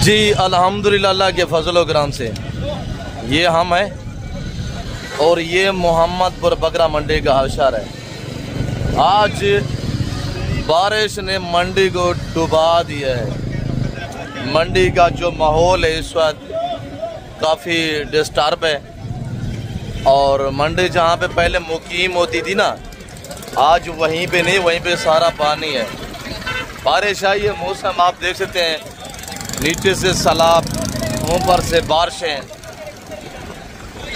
जी अल्हम्दुलिल्लाह अल्लाह के फजल व करम से ये हम हैं और ये मोहम्मदपुर बकरा मंडी का हशर है। आज बारिश ने मंडी को डुबा दिया है। मंडी का जो माहौल है इस वक्त काफ़ी डिस्टर्ब है और मंडी जहाँ पे पहले मुकीम होती थी ना, आज वहीं पे नहीं, वहीं पे सारा पानी है। बारिश आई है, मौसम आप देख सकते हैं, नीचे से सैलाब, ऊपर से बारिशें।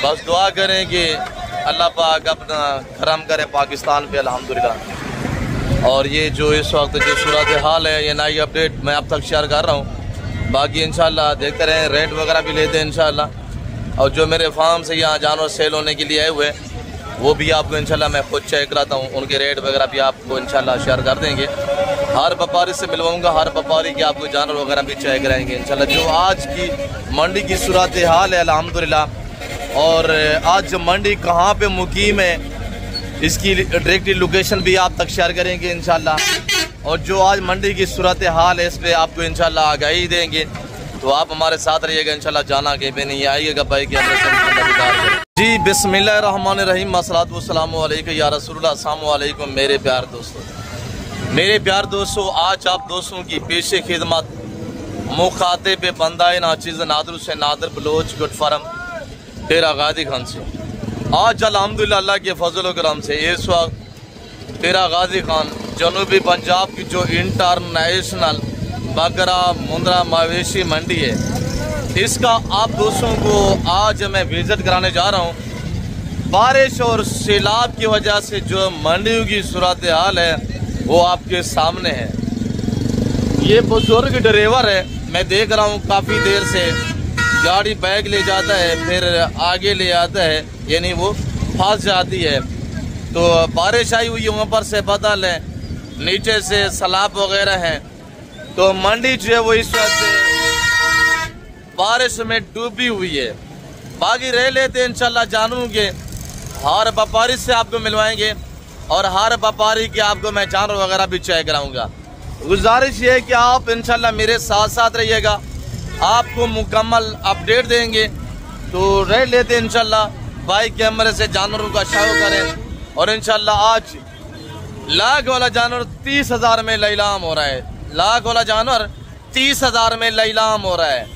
बस दुआ करें कि अल्लाह पाक अपना करम करे पाकिस्तान पे अल्हम्दुलिल्लाह। और ये जो इस वक्त जो सूरत हाल है, ये नई अपडेट मैं अब तक शेयर कर रहा हूँ। बाकी इंशाल्लाह देखते रहें, रेट वगैरह भी लेते हैं इंशाल्लाह। और जो मेरे फार्म से यहाँ जानवर सेल होने के लिए आए हुए वो भी आपको इंशाल्लाह मैं खुद चेक कराता हूँ, उनके रेट वगैरह भी आपको इंशाल्लाह शेयर कर देंगे। हर व्यापारी से मिलवाऊंगा, हर व्यापारी के आपको जानवर वगैरह भी चेक कराएंगे इंशाल्लाह। जो आज की मंडी की सूरत हाल है अल्हम्दुलिल्लाह, और आज मंडी कहाँ पे मुकीम है इसकी डायरेक्टली लोकेशन भी आप तक शेयर करेंगे इंशाल्लाह। और जो आज मंडी की सूरत हाल है इस पर आपको इंशाल्लाह आगाही देंगे, तो आप हमारे साथ रहिएगा इंशाल्लाह। जाना कहीं पे नहीं, आइएगा भाई के जी। बिस्मिल्लाहिर्रहमानिर्रहीम, अस्सलातु वस्सलामु अलैका या रसूलुल्लाह। अस्सलामु अलैकुम मेरे प्यार दोस्तों, मेरे प्यार दोस्तों, आज आप दोस्तों की पेशे खिदमत मुखातिब बंदाए नाचीज़ नादर से नादर बलोच गुड फार्म डेरा गाजी खान से। आज अल्हम्दुलिल्लाह अल्लाह के फजल व करम से इस वक्त डेरा गाजी खान जनूबी पंजाब की जो इंटरनेशनल बकरा मुंद्रा मवेशी मंडी है, इसका आप दोस्तों को आज मैं विजिट कराने जा रहा हूँ। बारिश और सैलाब की वजह से जो मंडियों की सूरत हाल है वो आपके सामने है। ये बुजुर्ग ड्राइवर है, मैं देख रहा हूँ काफ़ी देर से गाड़ी बैग ले जाता है, फिर आगे ले आता है, यानी वो फंस जाती है। तो बारिश आई हुई है, ऊपर से बदल है, नीचे से सैलाब वगैरह है, तो मंडी जो है वो इस वक्त बारिश में डूबी हुई है। बाकी रह लेते इंशाल्लाह जानूंगे, हर व्यापारी से आपको मिलवाएंगे और हर व्यापारी के आपको मैं जानवर वगैरह भी चेक कराऊंगा। गुजारिश ये है कि आप इंशाल्लाह मेरे साथ साथ रहिएगा, आपको मुकम्मल अपडेट देंगे। तो रह लेते इंशाल्लाह, बाइक कैमरे से जानवरों का शो करें। और इंशाल्लाह आज लाख वाला जानवर 30,000 में लीलाम हो रहा है। लाख वाला जानवर 30,000 में लीलाम हो रहा है।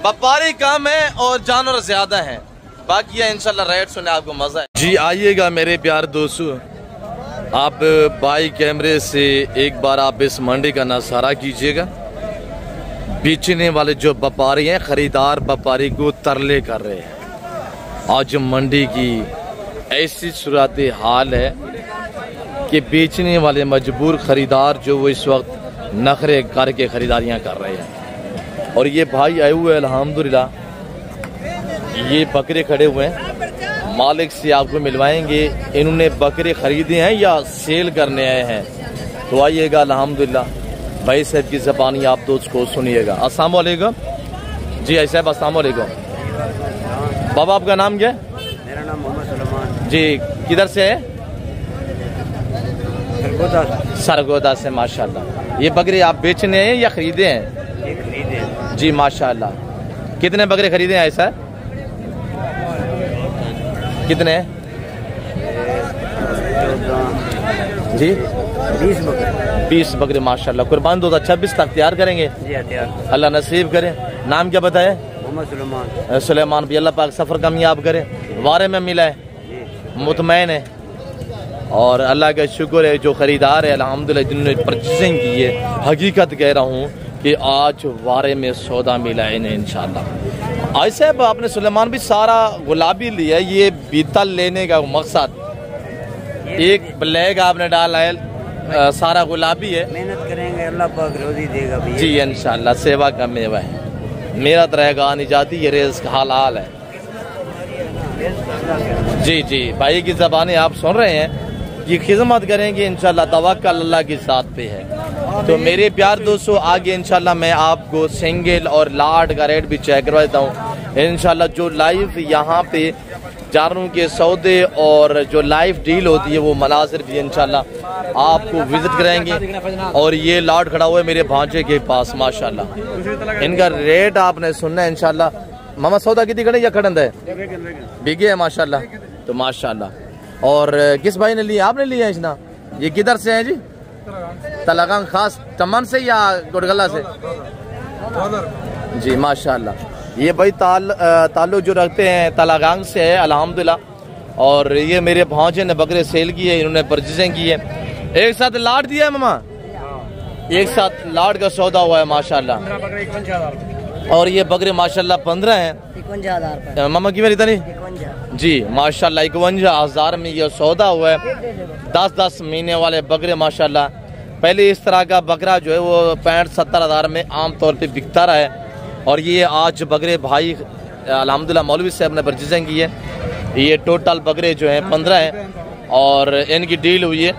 व्यापारी कम है और जानवर ज्यादा हैं। बाकी है इंशाल्लाह रेट सुने आपको मजा है। जी आइएगा मेरे प्यार दोस्तों, आप बाइक कैमरे से एक बार आप इस मंडी का नज़ारा कीजिएगा। बेचने वाले जो व्यापारी हैं, खरीदार व्यापारी को तरले कर रहे हैं। आज मंडी की ऐसी सूरत हाल है कि बेचने वाले मजबूर खरीदार जो वो इस वक्त नखरे करके खरीदारियां कर रहे हैं। और ये भाई आए हुए अल्हम्दुलिल्लाह, ये बकरे खड़े हुए हैं, मालिक से आपको मिलवाएंगे इन्होंने बकरे खरीदे हैं या सेल करने आए हैं। तो आइएगा अल्हम्दुलिल्लाह, भाई साहब की ज़बानी आप दोस्त को सुनिएगा। अस्सलाम वालेकुम जी। आई साहब अस्सलाम वालेकुम। बाबा आपका नाम क्या है? मेरा नाम मोहम्मद सलमान जी। किधर से है? सरगोदा से। माशाल्लाह। ये बकरे आप बेचने हैं या खरीदे हैं? ये खरीदे जी माशाल्लाह। कितने बकरे खरीदे हैं ऐसा? कितने जी? 20 बकरे माशाल्लाह। कुर्बान दो 26 तक तैयार करेंगे जी, तैयार अल्लाह नसीब करे। नाम क्या बताए? मोहम्मद सलमान। सुलेमान भी अल्लाह पाक सफ़र कामयाब करे। वारे में मिला है, मुतमैन है और अल्लाह का शुक्र है। जो खरीदार है अल्हम्दुलिल्लाह जिन्होंने परचेजिंग की है, हकीकत कह रहा हूँ कि आज वारे में सौदा मिला है इन्हें इंशाल्लाह। ऐसे आपने सुलेमान भी सारा गुलाबी लिया है, ये बीतल लेने का मकसद, एक ब्लैक आपने डाला है, सारा गुलाबी है। मेहनत करेंगे अल्लाह पाक रोजी देगा भैया जी इंशाल्लाह। सेवा का मेवा है, मेरा तरह नहीं जाती, ये रिज़्क़ हालाल है। जी जी भाई की ज़बानी आप सुन रहे हैं, ये खिदमत करेंगे इंशाल्लाह, तवक्कल अल्लाह की ज़ात पे है। तो मेरे प्यार दोस्तों आगे इंशाल्लाह मैं आपको सिंगल और लाट का रेट भी चेक करवा देता हूँ इंशाल्लाह। जो लाइव यहाँ पे जानवरों के सौदे और जो लाइव डील होती है वो मनाजिर भी इंशाल्लाह आपको विजिट कराएंगे। और ये लाट खड़ा हुआ है मेरे भांजे के पास माशाल्लाह। इनका रेट आपने सुनना है इंशाल्लाह। मामा सौदा कितनी खड़े या खड़ंद है? बिगे है माशाल्लाह। तो माशाल्लाह। और किस भाई ने लिया? आपने लिया है इसना? ये किधर से है जी? तलागांग खास चमन से या गुड़गला से? जी माशाल्लाह। ये भाई ताल्लुक जो रखते हैं तलागांग से है अल्हम्दुलिल्लाह। और ये मेरे भांजे ने बकरे सेल की है, इन्होंने परचेजिंग की है। एक साथ लाट दिया है मामा? एक साथ लाट का सौदा हुआ है माशाल्लाह। और ये बकरे माशाल्लाह 15 हैं मामा की मेरी तनी जी माशाल्लाह। 51,000 में ये सौदा हुआ है। 10-10 महीने वाले बकरे माशाल्लाह। पहले इस तरह का बकरा जो है वो 65-70 हज़ार में आम तौर पे बिकता रहा है। और ये आज बकरे भाई अल्हम्दुलिल्लाह मौलवी साहब ने परचेजिंग की है। ये टोटल बकरे जो हैं 15 हैं और इनकी डील हुई है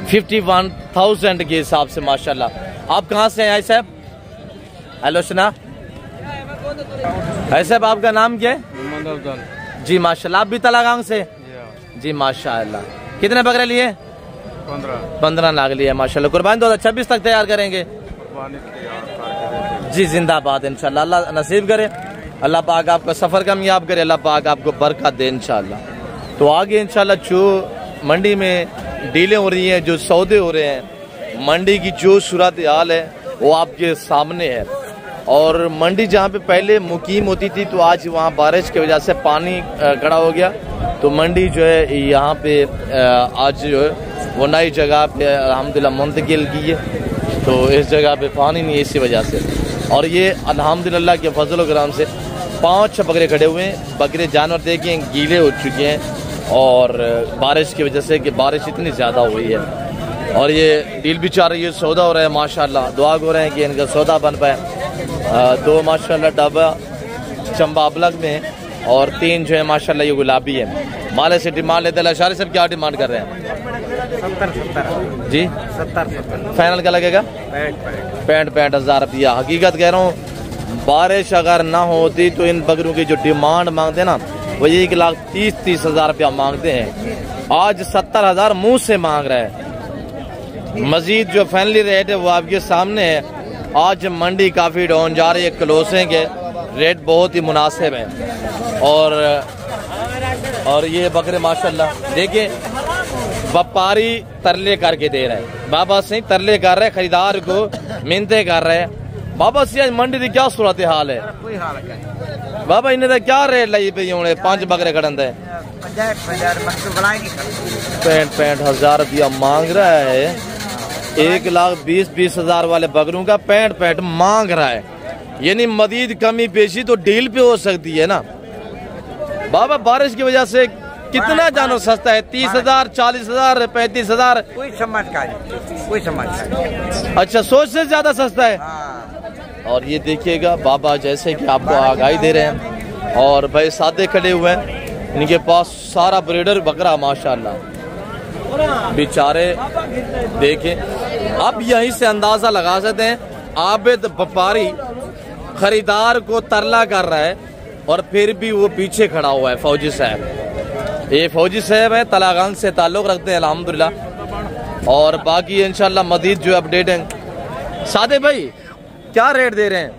51,000 के हिसाब से माशाल्लाह। आप कहाँ से हैं साहब? हेलो सुना है साहब, आपका नाम क्या है? जी माशाल्लाह। आप भी तलागांग से? जी माशाल्लाह। कितने बकरे लिए? 15 लाख लिए माशाल्लाह। कुर्बानी 2026 तक तैयार करेंगे जी। जिंदाबाद इंशाल्लाह। अल्लाह नसीब करे, अल्लाह पाक आपका सफर कामयाब करे, अल्लाह पाक आपको बरकत दे इंशाल्लाह। तो आगे इंशाल्लाह जो मंडी में डीलें हो रही हैं, जो सौदे हो रहे हैं, मंडी की जो सूरत हाल है वो आपके सामने है। और मंडी जहाँ पे पहले मुकीम होती थी तो आज वहाँ बारिश की वजह से पानी खड़ा हो गया। तो मंडी जो है यहाँ पे आज जो है वो नई जगह पे अल्हम्दुलिल्लाह मुंतकिल की है। तो इस जगह पे पानी नहीं है इसी वजह से। और ये अल्हम्दुलिल्लाह के फजल करम से 5-6 बकरे खड़े हुए हैं। बकरे जानवर देखे गीले हो चुके हैं और बारिश की वजह से कि बारिश इतनी ज़्यादा हुई है। और ये डील भी चाह रही है, सौदा हो रहा है माशाल्लाह। दुआ हो रहे हैं कि इनका सौदा बन पाए। 2 माशाल्लाह डब्बा चंबा अबलग में और 3 जो है माशाल्लाह ये गुलाबी है। माले से डिमांड लेते हैं। शारी साहब क्या डिमांड कर रहे हैं? 70 जी 70 फाइनल क्या लगेगा? 65 हज़ार रुपया। हकीकत कह रहा हूँ, बारिश अगर ना होती तो इन बकरों की जो डिमांड मांगते हैं ना वो 1,30,30 हज़ार रुपया मांगते हैं। आज 70 हज़ार मुँह से मांग रहा है। मजीद जो फाइनली रेट है वो आपके सामने है। आज मंडी काफ़ी डाउन जा रही है, क्लोसिंग के रेट बहुत ही मुनासिब है। और ये बकरे माशाल्लाह देखिए व्यापारी तरले करके दे रहे हैं। बाबा से तरले कर रहे हैं, खरीदार को मिन्नतें कर रहे हैं। बाबा से आज मंडी की क्या सूरत हाल है? बाबा इन्हें क्या रेट लाई पे होने? 5 बकरे खड़ंद है 65 हज़ार रुपया मांग रहा है। 1,20,20 हज़ार वाले बकरों का 65 मांग रहा है। यानी मजीद कमी पेशी तो डील पे हो सकती है ना बाबा। बारिश की वजह से कितना जानवर सस्ता है? 30 हज़ार, 40 हज़ार, 35 हज़ार। कोई समझ अच्छा, सोच से ज्यादा सस्ता है। और ये देखिएगा बाबा जैसे कि आपको आगाही दे रहे हैं। और भाई सादे खड़े हुए हैं, इनके पास सारा ब्रीडर बकरा माशाल्लाह। बेचारे देखें, अब यहीं से अंदाजा लगा सकते हैं आबिद व्यापारी खरीदार को तरला कर रहा है और फिर भी वो पीछे खड़ा हुआ है। फौजी साहब, ये फौजी साहब है, तलागांग से ताल्लुक रखते हैं अल्हम्दुलिल्लाह। और बाकी इंशाल्लाह मजीद जो अपडेट है। सादे भाई क्या रेट दे रहे हैं?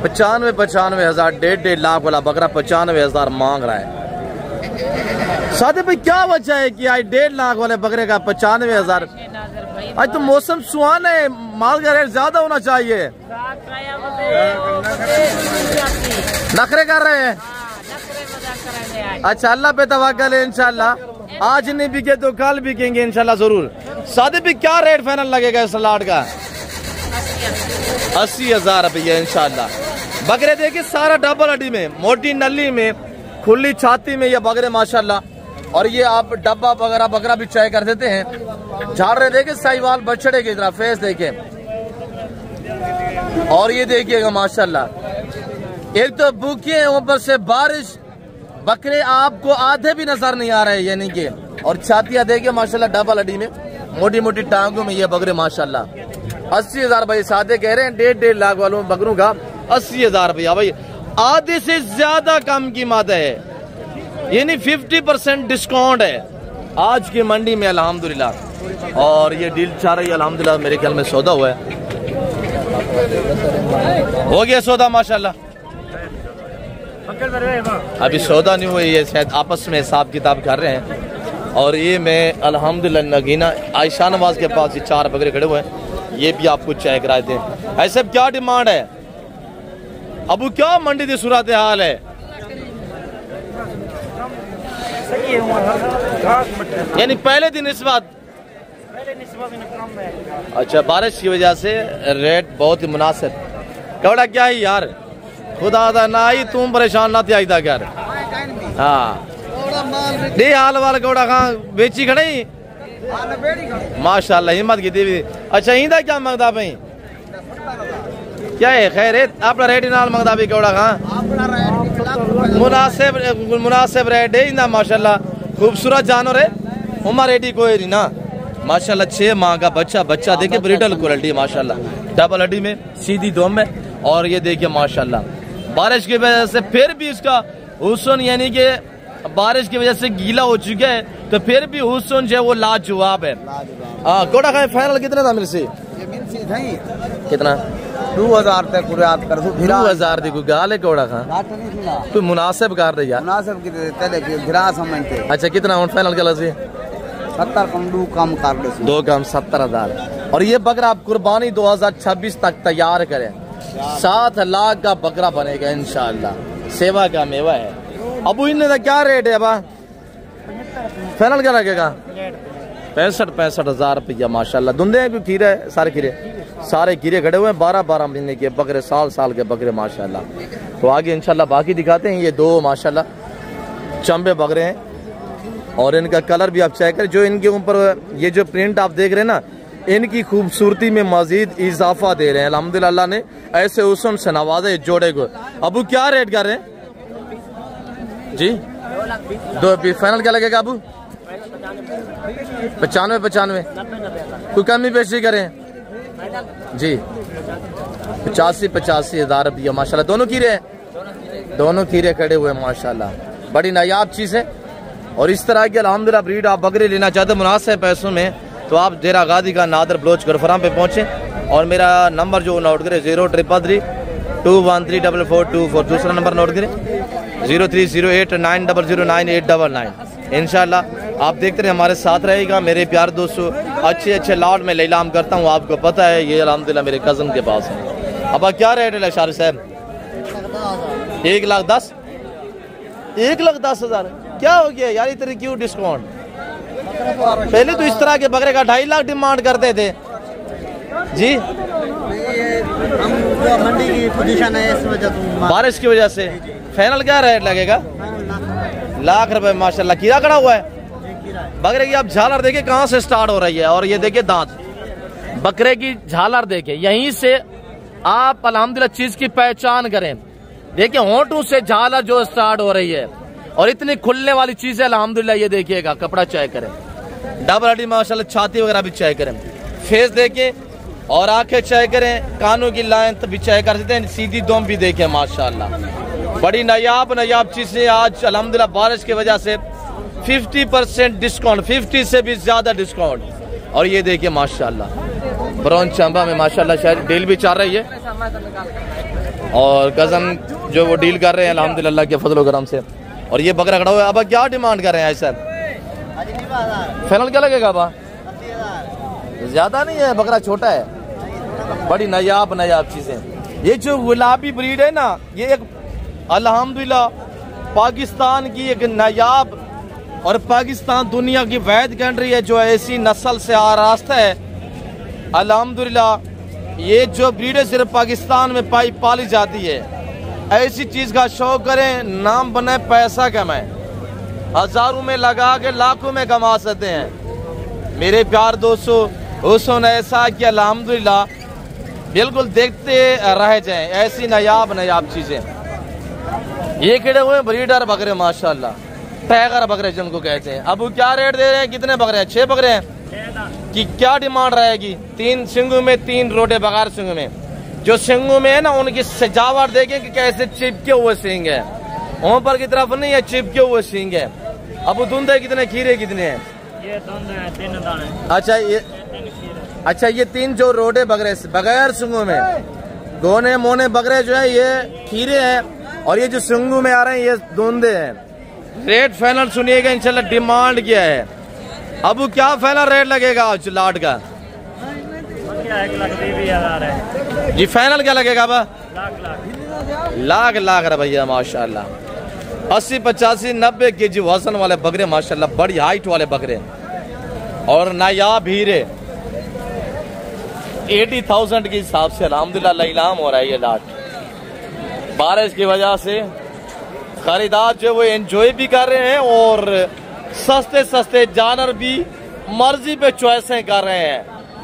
95 हज़ार। 1.5 लाख वाला बकरा 95 हज़ार मांग रहा है। सादे भाई क्या वजह है कि आज 1.5 लाख वाले बकरे का 95 हज़ार? आज तो मौसम सुहाना है, माल का रेट ज्यादा होना चाहिए। नखरे कर रहे हैं? अच्छा, अल्लाह पे तवक्कल है इंशाल्लाह। आज नहीं बिके तो कल बिकेंगे इंशाल्लाह जरूर। सादे भी क्या रेट फाइनल लगेगा इस लाट का? 80 हज़ार रुपया इंशाल्लाह। बकरे देखिए सारा डबल हड्डी में, मोटी नली में, खुली छाती में ये बकरे माशाल्लाह। और ये आप डब्बा वगैरह बकरा भी चाय कर देते हैं। झाड़ रहे देखे साहिवाल बछड़े की तरह फेस देखे। और ये देखिएगा माशाल्लाह, एक तो भूखे हैं, ऊपर से बारिश। बकरे आपको आधे भी नजर नहीं आ रहे यानी कि। और छातियां देखिए माशाल्लाह डबल हड्डी में, मोटी मोटी टांगों में ये बकरे माशाल्लाह। 80 हज़ार भाई सादे कह रहे हैं। 1.5 लाख वालों बकरों का 80 हज़ार रुपया भाई। आधे से ज्यादा कम कीमत है, यानी 50% डिस्काउंट है। आज की मंडी में अल्हम्दुलिल्लाह। और ये डील चाह रही है अल्हम्दुलिल्लाह, मेरे ख्याल में सौदा हुआ है, हो गया सौदा माशाल्लाह। अभी सौदा नहीं हुआ, ये शायद आपस में हिसाब किताब कर रहे हैं। और ये मैं अल्हम्दुलिल्लाह नगीना आयशा नवाज के पास ये 4 बकरे खड़े हुए हैं, ये भी आपको चेक कराए थे। ऐसे क्या डिमांड है अबू, क्या मंडी की सूरत हाल है? यानी पहले दिन इस बात, अच्छा बारिश की वजह से रेट बहुत ही मुनासिब। कौड़ा क्या है यार, खुदा दा ना ही तुम परेशान ना थे आई था यार। हाँ दे हाल वाल कौड़ा कहाँ बेची खड़े माशाल्लाह, हिम्मत की देवी। अच्छा इंदा क्या मंगदा भाई, क्या है खैर है अपना रेट नाल मंगदा भी कौड़ा कहाँ मुनासिब रेट है इंदा माशाल्लाह। खूबसूरत जानवर है, उम्र रेडी कोई नहीं ना माशाल्लाह। 6 माह का बच्चा देखिए, ब्रिडल क्वालिटी माशाल्लाह, डबल हड्डी में सीधी दोम में। और ये देखिए माशाल्लाह, बारिश की वजह से फिर भी इसका हुस्न, यानी कि बारिश की वजह से गीला हो चुका है, तो फिर भी हुस्न जो है वो लाजवाब है। हाँ कोड़ा खाए फाइनल कितने था मेरे से? कितना? 2000 तक पूरे आप कर दो। 2000 दी कोई गाल है कोड़ा खा, तू मुनासिब कर दे यार, मुनासिब की तले की गिरा समझते। अच्छा कितना और फाइनल कल से? 70 कम 2 कम कर दे, 2 कम 70,000। और ये बकरा आप कुर्बानी 2026 तक तैयार करें, 7 लाख का बकरा बनेगा इंशाअल्लाह, सेवा का मेवा है। अबू इनका क्या रेट है अबा, फाइनल क्या लगेगा? 65,000 रुपया माशाल्लाह। धुंधे हैं क्यों खीरे है, सारे खीरे खड़े हुए हैं, 12-12 महीने के बकरे, साल के बकरे माशाल्लाह। तो आगे इंशाल्लाह बाकी दिखाते हैं। ये 2 माशाल्लाह चंबे बकरे हैं, और इनका कलर भी आप चेक करें, जो इनके ऊपर ये जो प्रिंट आप देख रहे हैं ना, इनकी खूबसूरती में मजीद इजाफा दे रहे हैं अल्हम्दुलिल्लाह। अल्लाह ने ऐसे हुस्न से नवाजे जोड़े को। अबू क्या रेट कर रहे हैं जी? 2 फाइनल क्या लगेगा अबू? 95 कोई कमी पेशी करें जी? 85,000 रुपया माशाल्लाह। दोनों खीरे खड़े हुए माशाल्लाह, बड़ी नायाब चीज़ है। और इस तरह की अल्हम्दुलिल्लाह ब्रीड आप बकरी लेना चाहते हैं मुनासिब पैसों में, तो आप देरा गादी का नादर बलोच गरफराम पे पहुँचें। और मेरा नंबर जो नोट करें 0333 2134424, दूसरा नंबर नोट करें 030890099899। इंशाल्लाह आप देखते रहे, हमारे साथ रहेगा। मेरे प्यार दोस्तों, अच्छे लॉट में लीलाम करता हूँ, आपको पता है ये अल्हम्दुलिल्लाह मेरे कज़न के पास है। अब क्या रेट है शारिद साहब? 1,10,000 1,10,000 क्या हो गया यार, इतनी क्यों डिस्काउंट? पहले तो इस तरह के बकरे का 2.5 लाख डिमांड करते थे जी। मंडी की पोजीशन है इस वजह से, बारिश की वजह से। फाइनल क्या रेट लगेगा? लाख रुपए माशाल्लाह। कीड़ा खड़ा हुआ है बकरे की। आप झालर देखिए कहाँ से स्टार्ट हो रही है, और ये देखिए दांत, बकरे की झालर देखिए, यहीं से आप अल्हम्दुलिल्लाह चीज की पहचान करें। देखिए होंठों से झालर जो स्टार्ट हो रही है, और इतनी खुलने वाली चीज है अल्हम्दुलिल्लाह। ये देखिएगा, कपड़ा चेक करें, डबल हड्डी माशाल्लाह, छाती वगैरह भी चेक करें, फेस देखें, और आंखें चेक करें, कानों की लाइन भी चेक कर सकते हैं, सीधी दोम भी देखें माशाल्लाह। बड़ी नायाब चीजें आज अल्हम्दुलिल्लाह। बारिश की वजह से 50% डिस्काउंट, 50 से भी ज्यादा डिस्काउंट। और ये देखिए माशाल्लाह, ब्राउन चंबा में माशाल्लाह शायद डील भी चल रही है, और कज़न जो वो डील कर रहे हैं अल्हम्दुलिल्लाह के फजल करम से। और ये बकरा खड़ा हुआ है। अब क्या डिमांड कर रहे हैं सर? फाइनल क्या लगेगा? अब ज्यादा नहीं है, बकरा छोटा है, बड़ी नायाब चीजें। ये जो गुलाबी ब्रीड है ना, ये एक अल्हम्दुलिल्लाह पाकिस्तान की एक नायाब, और पाकिस्तान दुनिया की वैद कंट्री है जो ऐसी नस्ल से आरास्ता है अल्हम्दुलिल्लाह। ये जो ब्रीड है सिर्फ पाकिस्तान में पाली जाती है। ऐसी चीज का शौक करें, नाम बने, पैसा कमाएं, हजारों में लगा के लाखों में कमा सकते हैं। मेरे प्यार दोस्तों, हुस्न ऐसा कि अल्हम्दुलिल्लाह बिल्कुल देखते रह जाएं, ऐसी नायाब चीजें। ये खड़े हुए ब्रीडर बकरे माशाल्लाह, टाइगर बकरे जिनको कहते हैं। अब क्या रेट दे रहे हैं? कितने बकरे हैं? 6 बकरे हैं कि क्या डिमांड रहेगी? 3 सिंगों में, 3 रोटे बगैर सिंगों में। जो सिंगों में है ना, उनकी सजावट देखें कि कैसे चिपके हुए सींग है, ऊपर की तरफ नहीं है, चिपके हुए सींग है। अब धुंधे कितने, खीरे कितने हैं? ये दोनों हैं, 3 दाने। अच्छा ये 3 खीर है। अच्छा ये 3 जो रोडे बकरे बगैर सुंगू में, गोने मोने बकरे जो है ये खीरे हैं, और ये जो सुंगू में आ रहे हैं ये दोंदे हैं। रेट फाइनल सुनिएगा इंशाल्लाह। डिमांड क्या है अबू, क्या फाइनल रेट लगेगा आज लाट का? क्या 1,20,000 है जी फाइनल क्या लगेगा अब? लाख लाख रुपया माशाल्लाह। 80 85 90 केजी वजन वाले बकरे माशाल्लाह, बड़ी हाइट वाले बकरे और नायाब हीरे 80,000 के हिसाब से अल्हम्दुलिल्लाह इनाम हो रहा है ये लाट। बारिश की वजह से खरीदार जो वो एंजॉय भी कर रहे हैं और सस्ते सस्ते जानवर भी मर्जी पे चॉइसें कर रहे हैं।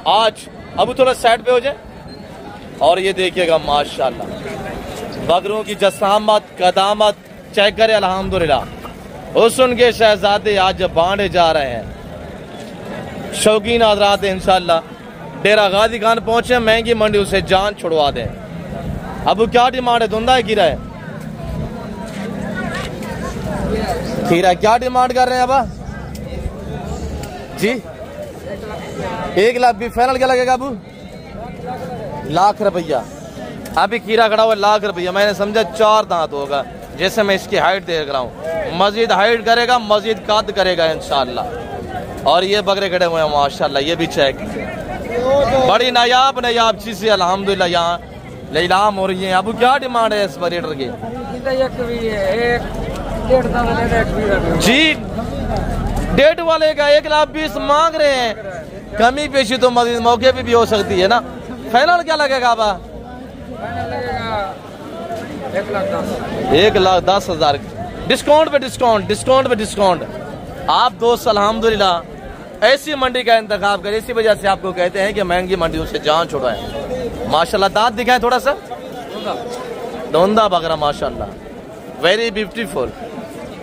आज अब थोड़ा साइड पे हो जाए और ये देखिएगा माशाल्लाह बकरों की जसामत कदामत चेक करे अल्हम्दुलिल्लाह। हुस्न के शहजादे आज बांधे जा रहे हैं। शौकीन हज़रात इंशाल्लाह डेरा गाजी खान पहुंचे, महंगी मंडी उसे जान छुड़वा दें। अब क्या डिमांड है? धुंधा है खीरा है? खीरा क्या डिमांड कर रहे हैं अब जी? 1 लाख भी फाइनल क्या लगेगा अबू? लाख रुपया। अभी खीरा खड़ा हुआ 1 लाख रुपया। मैंने समझा 4 दांत होगा, जैसे मैं इसकी हाइट देख रहा हूँ। मजीद हाइट करेगा, मजीद कद करेगा इंशाल्लाह। और ये बकरे खड़े हुए हैं माशाल्लाह, ये भी चेक बड़ी नायाब चीज है अल्हम्दुलिल्लाह। यहाँ लीलाम हो रही है। अब क्या डिमांड है इस परेटर की? जी 1.5 वाले का 1,20,000 मांग रहे हैं। कमी पेशी तो मजीद मौके पे भी हो सकती है ना। फाइनल क्या लगेगा अब? 1,10,000 डिस्काउंट पे डिस्काउंट। आप दोस्त अल्हम्दुलिल्लाह ऐसी मंडी का इंतखाब करें। इसी वजह से आपको कहते हैं कि महंगी मंडियों से जान छुड़ाएं। माशाल्लाह दांत दिखाएं थोड़ा सा। धुंधा बकरा माशाल्लाह, वेरी ब्यूटीफुल।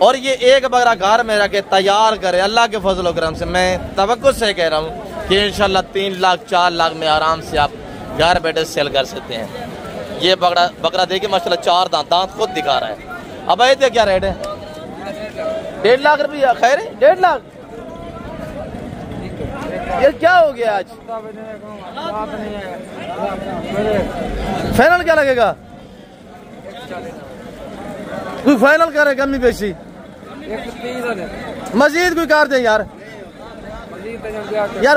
और ये एक बकरा घर में रखे तैयार करे अल्लाह के फजल करम से। मैं तवक्कुल से कह रहा हूँ कि इंशाल्लाह 3 लाख 4 लाख में आराम से आप घर बैठे सेल कर सकते हैं। ये बकरा देखिए माशाल्लाह 4 दांत खुद दिखा रहा है। अब ये क्या रेट है? 1.5 लाख रुपया। खैर 1.5 लाख ये क्या हो गया आज? फाइनल क्या लगेगा? कोई फाइनल करे कमी पेशी मजीद कोई कर दे यार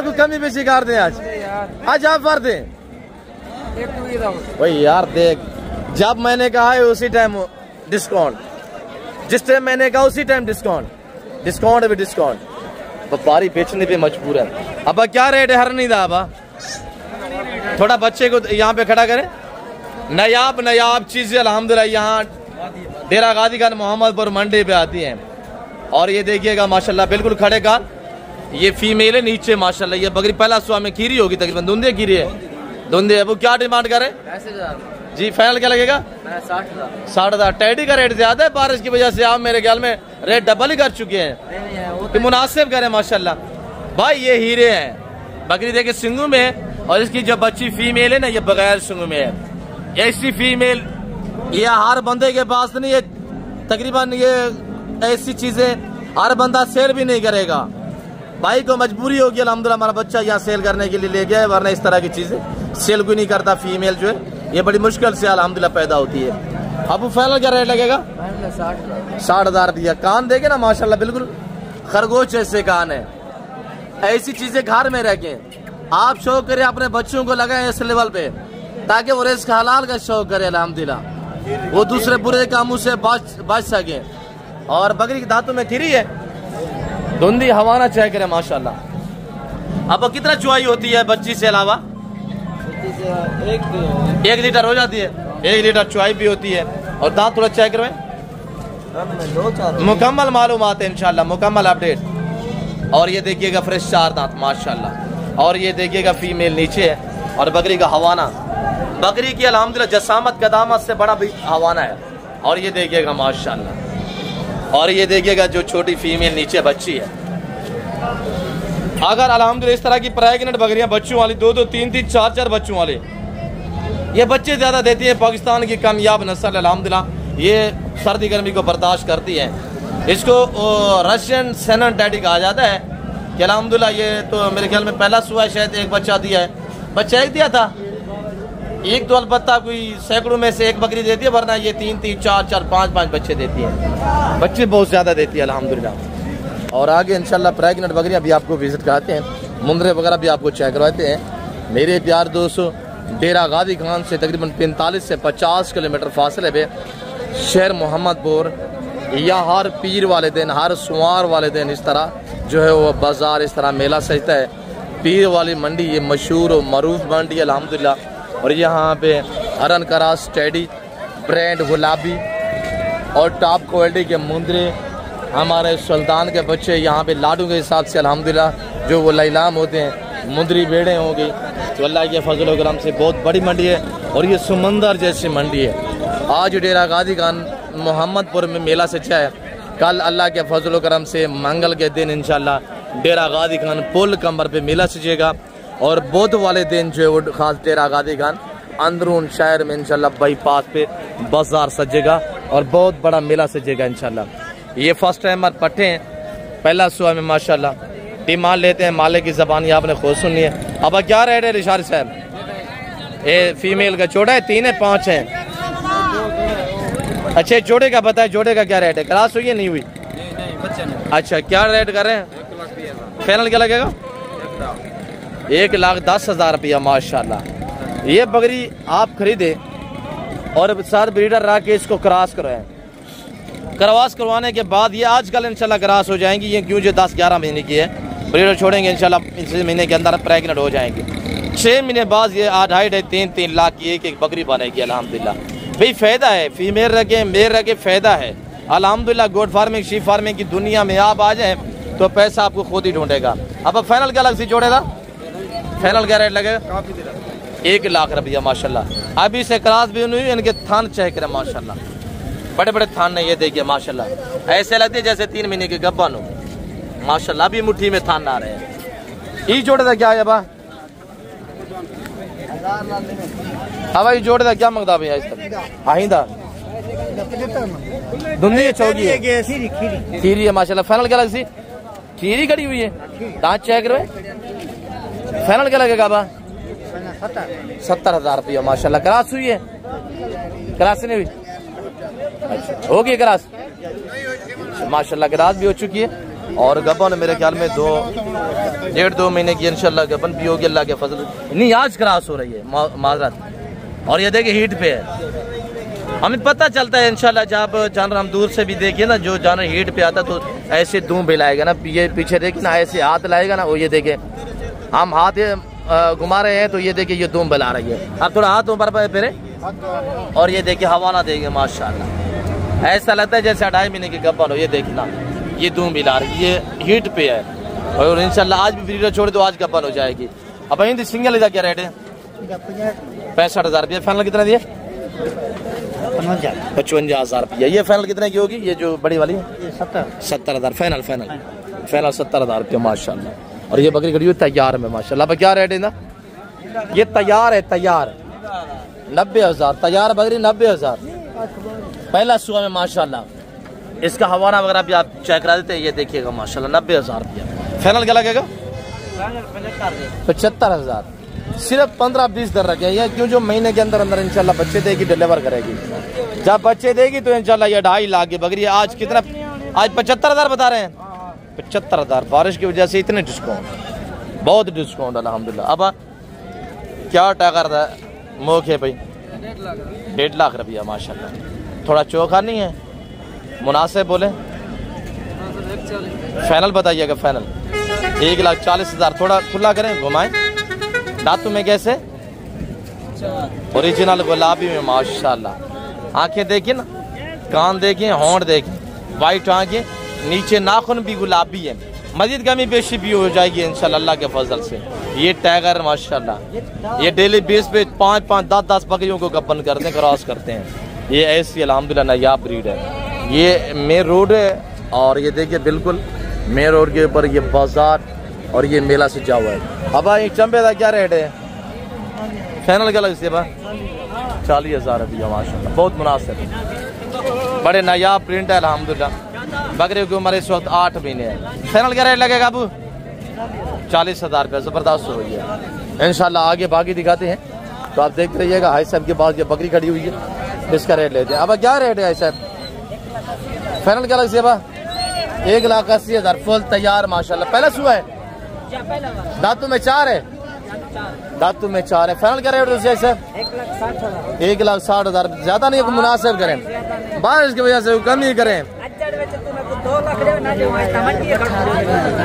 कोई कमी पेशी कर दे आज आप भर दे वही यार। देख जब मैंने कहा है उसी टाइम डिस्काउंट, जिस टाइम मैंने कहा उसी टाइम डिस्काउंट भी डिस्काउंट। व्यापारी बेचने पे मजबूर है। अब क्या रेट है? हर नहीं था अब थोड़ा बच्चे को यहाँ पे खड़ा करें। नायाब चीजें अल्हम्दुलिल्लाह यहाँ डेरा गाजी खान मोहम्मदपुर मंडी पे आती हैं। और ये देखिएगा माशाल्लाह बिल्कुल खड़े का ये फीमेल है नीचे माशाल्लाह। ये बकरी पहला सुबह में खीरी होगी तकरीबन। धुंधे खीरी है धुंधे। अब क्या डिमांड करे? 60,000 जी। फाइनल क्या लगेगा? 60,000। टैडी का रेट ज्यादा है, बारिश की वजह से आप मेरे ख्याल में रेट डबल ही कर चुके हैं। मुनासिब करें माशाल्लाह। भाई ये हीरे हैं। बकरी देखे सिंगू में, और इसकी जो बच्ची फीमेल है ना ये बगैर सिंगू में है। ऐसी फीमेल ये हर बंदे के पास नहीं है तकरीबन। ये ऐसी चीजें हर बंदा सेल भी नहीं करेगा। भाई को मजबूरी होगी अल्हम्दुलिल्लाह हमारा बच्चा यहाँ सेल करने के लिए ले गया है, वरना इस तरह की चीजें सेल कोई नहीं करता। फीमेल जो है ये बड़ी मुश्किल से अल्हम्दुलिल्लाह पैदा होती है। अब फाइनल क्या रेट लगेगा? 60,000 रुपया। कान देखे ना माशाल्लाह बिल्कुल खरगोश जैसे कान है। ऐसी चीजें घर में रखें। आप शौक करें अपने बच्चों को लगाएं इस लेवल पे ताकि वो रिज़्क़ हलाल का शौक करे अल्हम्दुलिल्लाह, वो दूसरे बुरे कामों से बच सके। और बकरी के दांतों में खीरी है, धुंधी हवाना चाय करे माशाल्लाह। अब कितना चुआई होती है बच्ची से अलावा? 1 लीटर हो जाती है। 1 लीटर चुआई भी होती है। और दांत थोड़ा चेक करवाएं, मुकम्मल मालूमात है इंशाल्लाह, मुकम्मल अपडेट। और ये देखिएगा फ्रेश 4 दांत माशाल्लाह। और ये देखिएगा फीमेल नीचे है। और बकरी का हवाना, बकरी की अल्हम्दुलिल्लाह जसामत कदामत से बड़ा भी हवाना है। और ये देखिएगा माशाल्लाह। और ये देखिएगा जो छोटी फीमेल नीचे बच्ची है। अगर अल्हम्दुलिल्लाह इस तरह की प्रेग्नेंट बकरियां बच्चों वाली 2-2, 3-3, 4-4 बच्चों वाले ये बच्चे ज्यादा देती है। पाकिस्तान की कामयाब नस्ल अल्हम्दुलिल्लाह ये सर्दी गर्मी को बर्दाश्त करती है। इसको रशियन सेनन डैडी कहा जाता है कि अल्हम्दुलिल्लाह ये तो मेरे ख्याल में पहला सुआ है, शायद एक बच्चा दिया है। बच्चा एक दिया था, एक तो अलबत्ता कोई सैकड़ों में से एक बकरी देती है, वरना ये 3-3, 4-4, 5-5 बच्चे देती हैं। बच्चे बहुत ज़्यादा देती है अल्हम्दुलिल्लाह। और आगे इंशाल्लाह प्रेग्नेंट बकरियाँ भी आपको विजिट कराते हैं, मुंदरे वगैरह भी आपको चेक करवाते हैं। मेरे प्यार दोस्तों, डेरा गादी खान से तकरीबन 45 से 50 किलोमीटर फासले पे शहर मोहम्मदपुर, या हर पीर वाले दिन, हर सोमवार वाले दिन इस तरह जो है वो बाज़ार, इस तरह मेला सजता है। पीर वाली मंडी ये मशहूर और मरूफ मंडी है अल्हम्दुलिल्लाह। और यहाँ पे अरन करास स्टडी ब्रांड गुलाबी और टॉप क्वालिटी के मुंदरे, हमारे सुल्तान के बच्चे यहाँ पे लाडू के हिसाब से अल्हम्दुलिल्लाह जो वो लैलाम होते हैं, मुंदरी बेड़े होंगी। तो अल्लाह के फजल व करम से बहुत बड़ी मंडी है और ये समंदर जैसी मंडी है। आज डेरा गादी खान मोहम्मदपुर में मेला सच्चा है। कल अल्लाह के फजल व करम से मंगल के दिन इंशाल्लाह डेरा गादी खान पुल कमर पे मेला सजेगा। और बुध वाले दिन जो है वो खास डेरा गादी खान अंदरून शहर में इंशाल्लाह बाईपास पे बाजार सजेगा और बहुत बड़ा मेला सजेगा इंशाल्लाह। ये फर्स्ट टाइमर पट्टे हैं, पहला सुबह में माशाल्लाह टीमान लेते हैं। माले की ज़बान आपने खुद सुनी है। अब क्या रेट है रिशार साहब? ये फीमेल का जोड़ा है, 3 है 5 है? अच्छा जोड़े का बताए, जोड़े का क्या रेट है? क्लास हुई है नहीं हुई? अच्छा क्या रेट कर रहे हैं? फाइनल क्या लगेगा? 1,10,000 रुपया माशाल्लाह। ये बकरी आप खरीदे और साथ ब्रीडर रख के इसको क्रॉस करवाएं। क्रॉस करवाने के बाद ये आजकल इंशाल्लाह क्रॉस हो जाएंगी। ये क्यों जो 10-11 महीने की है, ब्रीडर छोड़ेंगे इंशाल्लाह इसी महीने के अंदर प्रेग्नेंट हो जाएंगी। 6 महीने बाद ये 2.5-3 लाख की एक बकरी बनेगी अल्हम्दुलिल्लाह। भाई फ़ायदा है, फीमेल रखे मेल रखे फ़ायदा है अल्हम्दुलिल्लाह। गोड फार्मिंग शीप फार्मिंग की दुनिया में आप आ जाए तो पैसा आपको खुद ही ढूंढेगा। अब फाइनल क्या लग सी जोड़ेगा? फाइनल क्या रेट लगेगा? 1 लाख रुपया माशाल्लाह। अभी से क्रॉस भी नहीं हुई, इनके थान चेक करें माशाल्लाह, बड़े बड़े थान नहीं, ये देखिए माशाल्लाह ऐसे लगते हैं जैसे 3 महीने के गब्बन हो माशाल्लाह। अभी मुट्ठी में थान आ रहे हैं। ये जोड़े का क्या है बा? हाँ भाई जोड़े का क्या मंगता भैया इसका? आहिंदा दुनिया चौकी है, खीरी है माशाल्लाह। फाइनल क्या लग सी? खीरी खड़ी हुई है, दांत चेक करो। फाइनल क्या लगेगा बा? 70,000 रुपया माशाल्लाह। क्रॉस हुई है? क्रॉस नहीं हुई? अच्छा हो गई क्रॉस माशाल्लाह। क्रॉस भी हो चुकी है और गबन मेरे ख्याल में 1.5-2 महीने की इंशाल्लाह गबन भी होगी अल्लाह के फजल। नहीं आज क्रॉस हो रही है माजरत। और ये देखिए हीट पे है, हमें पता चलता है इंशाल्लाह। जब जानवर हम दूर से भी देखिए ना, जो जानवर हीट पे आता तो ऐसे दूं बिलाएगा ना, ये पीछे देखिए ना ऐसे हाथ लाएगा ना, वो ये देखे हम हाथ घुमा रहे हैं तो ये देखिए ये दूं बिला रही है। अब थोड़ा हाथ ऊपर पे फिरे और ये देखिए हवाना देंगे माशाल्लाह। ऐसा लगता है जैसे 2.5 महीने की गब्बन हो। ये देखना ये दूं बिला रही है, ये हीट पे है और इंशाल्लाह आज भी ब्रीडर छोड़े तो आज गब्बन हो जाएगी। अब हिंदी सिंगल का क्या रेट है? 65,000 रुपया। फाइनल कितना दिया? 55,000 रुपया। ये फाइनल कितने की होगी? ये जो बड़ी वाली है 70,000। फाइनल 70,000 रुपया माशाल्लाह। और ये बकरी खड़ी हुई तैयार में माशाल्लाह। अब क्या रेट है ना? ये तैयार है, तैयार 90,000 तैयार बकरी 90,000 पहला सुबह में माशाल्लाह। इसका हवाना वगैरह भी आप चेक करा देते हैं, ये देखिएगा माशाल्लाह 90,000 रुपया। फाइनल क्या लगेगा? 75,000। सिर्फ 15-20 दिन रखे ये, क्यों जो महीने के अंदर अंदर इंशाल्लाह बच्चे देगी, डिलीवर करेगी। जब बच्चे देगी तो इंशाल्लाह ये 2.5 लाख की बकरी। आज कितना? आज 75,000 बता रहे हैं। 75,000। बारिश की वजह से इतने डिस्काउंट, बहुत डिस्काउंट अल्हम्दुलिल्लाह। अब क्या टैगर था मोख है भाई? 1.5 लाख रुपया माशाल्लाह। थोड़ा चोखा नहीं है? मुनासिब बोले। फाइनल बताइएगा। फाइनल 1,40,000। थोड़ा खुला करें, घुमाएं। दांतों में कैसे? ओरिजिनल गुलाबी में माशाल्लाह। आंखें देखिए ना, कान देखिए, होंठ देखिए, वाइट आंखें, नीचे नाखून भी गुलाबी है। मजीद कमी पेशी भी हो जाएगी इंशाल्लाह अल्लाह के फजल से। ये टाइगर माशाल्लाह ये डेली बेस पे 5-5, 10-10 बकरियों को गब्बन करते हैं, क्रॉस करते हैं। ये ऐसी अल्हम्दुलिल्लाह नायाब ब्रीड है। ये मेन रोड है और ये देखिए बिल्कुल मेन रोड के ऊपर ये बाजार और ये मेला सजा हुआ है। अब एक चंबे का क्या रेट है? फाइनल क्या लगे? 40,000 रुपया माशाल्लाह। बहुत मुनासिब, बड़े नायाब प्रिंट है अल्हम्दुलिल्लाह। बकरी की उम्र इस वक्त 8 महीने है। फाइनल क्या रेट लगेगा अबू? 40,000 रुपये, ज़बरदस्त हो गई है। इंशाल्लाह आगे बाकी दिखाते हैं, तो आप देखते रहिएगा। हाई साहब के पास ये बकरी खड़ी हुई है, इसका रेट लेते हैं। अब क्या रेट है हाई साहब? फाइनल क्या लग सेबा? 1,80,000 फुल तैयार माशाल्लाह। पहला सुआ है, दांतों में 4 है, दांतों में 4 है। फाइनल क्या रेट है सर? 1,60,000। ज्यादा नहीं, मुनासिब करें, बारिश की वजह से कम ही करें।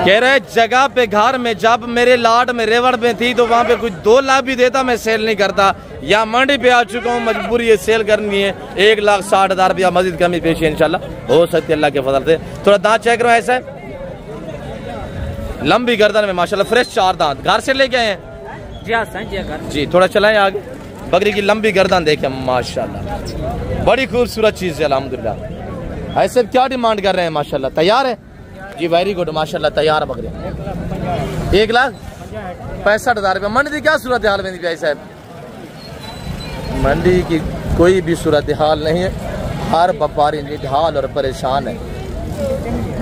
कह रहे जगह पे घर में, जब मेरे लाड में रेवड़ में थी तो वहाँ पे कुछ 2 लाख भी देता, मैं सेल नहीं करता। या मंडी पे आ चुका हूँ, मजबूरी है, सेल करनी है। 1,60,000 रुपया मजीद कमी पेशी है, इंशाल्लाह हो सकती है अल्लाह के फजल से। थोड़ा दांत चेक करो ऐसा, लंबी गर्दन में माशाल्लाह, फ्रेश 4 दांत। घर से लेके आए हैं जी? थोड़ा चलाएं आगे। बकरी की लंबी गर्दन देखें माशाल्लाह, बड़ी खूबसूरत चीज़ है अल्हम्दुलिल्लाह। ऐसे क्या डिमांड कर रहे हैं माशाल्लाह? तैयार है जी, वेरी गुड माशाल्लाह, तैयार बकरी। 1,65,000 रुपये। मंडी की क्या सूरत हाल में भाई साहब? मंडी की कोई भी सूरत हाल नहीं है, हर व्यापारी निढाल और परेशान है।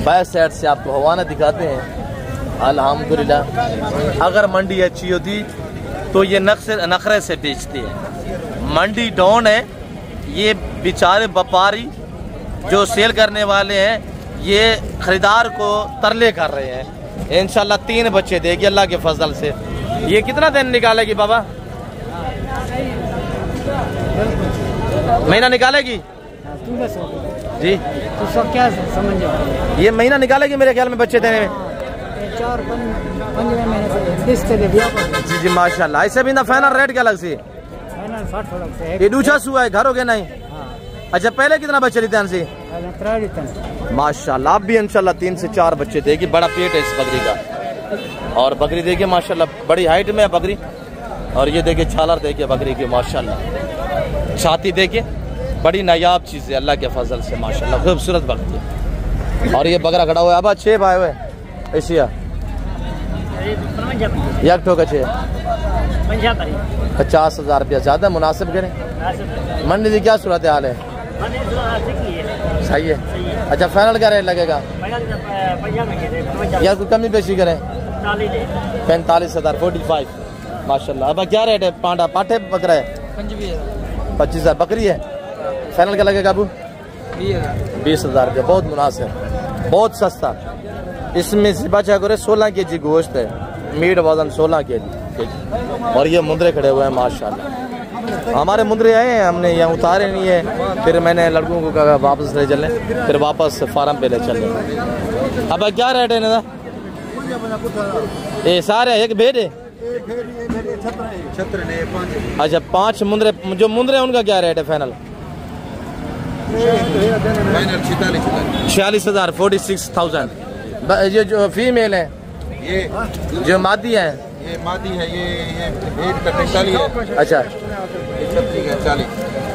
बैक साइड से आपको हवाना दिखाते हैं अल्हम्दुलिल्लाह। अगर मंडी अच्छी होती तो ये नखरे से बेचती है। मंडी डाउन है, ये बेचारे व्यापारी जो सेल करने वाले हैं, ये खरीदार को तरले कर रहे हैं। इंशाल्लाह 3 बच्चे देगी अल्लाह के फजल से। ये कितना दिन निकालेगी बाबा? महीना निकालेगी जी? तो सब क्या समझो, ये महीना निकालेगी मेरे ख्याल में बच्चे देने में। 4-5 महीने से जी जी माशाल्लाह। ऐसे भी ना फाइनल रेट क्या लग सी? फाइनल 60 से ये दूसरा सुआ है, घर हो गया नहीं? अच्छा, पहले कितना बच्चे लेते हैं से? माशाल्लाह, अब भी इंशाल्लाह 3 से 4 बच्चे देगी। बड़ा पेट है इस बकरी का, और बकरी देखिए माशाल्लाह बड़ी हाइट में है बकरी। और ये देखिए छालर देखिए बकरी की माशाल्लाह, छाती देखिए, बड़ी नायाब चीज़ है अल्लाह के फजल से माशाल्लाह, खूबसूरत बकरी। और ये बकरा खड़ा हुआ है, अब 6 भाई हुए एशिया एक ठोका 6 50,000 रुपया ज़्यादा मुनासिब करें। मंडी की क्या सूरत हाल है? सही है। अच्छा, फाइनल क्या रेट लगेगा? या कोई कमी पेशी करें? 45,000 45 माशाल्लाह। अब क्या रेट है? पांडा पाठे बकरा है 25,000 बकरी है। फाइनल क्या लगेगा अबू? 20,000 रुपया, बहुत मुनासिब, बहुत सस्ता। इसमें से बचा करे 16 kg गोश्त है, मीट वजन 16 kg। और ये मुंदरे खड़े हुए हैं माशाल्लाह। हमारे मुंदरे आए हैं, हमने यहाँ उतारे नहीं है, फिर मैंने लड़कों को कहा वापस ले चलें, फिर वापस फार्म पे ले चलें। अब क्या रेट है ना? ये सारे एक भेड़ है? अच्छा, 5 मुंदरे, जो मुंदरे उनका क्या रेट है फाइनल? 46,000 46,000। ये जो फीमेल है, ये जो मादी है, ये मादी है, ये भेड़ का 45 है। अच्छा,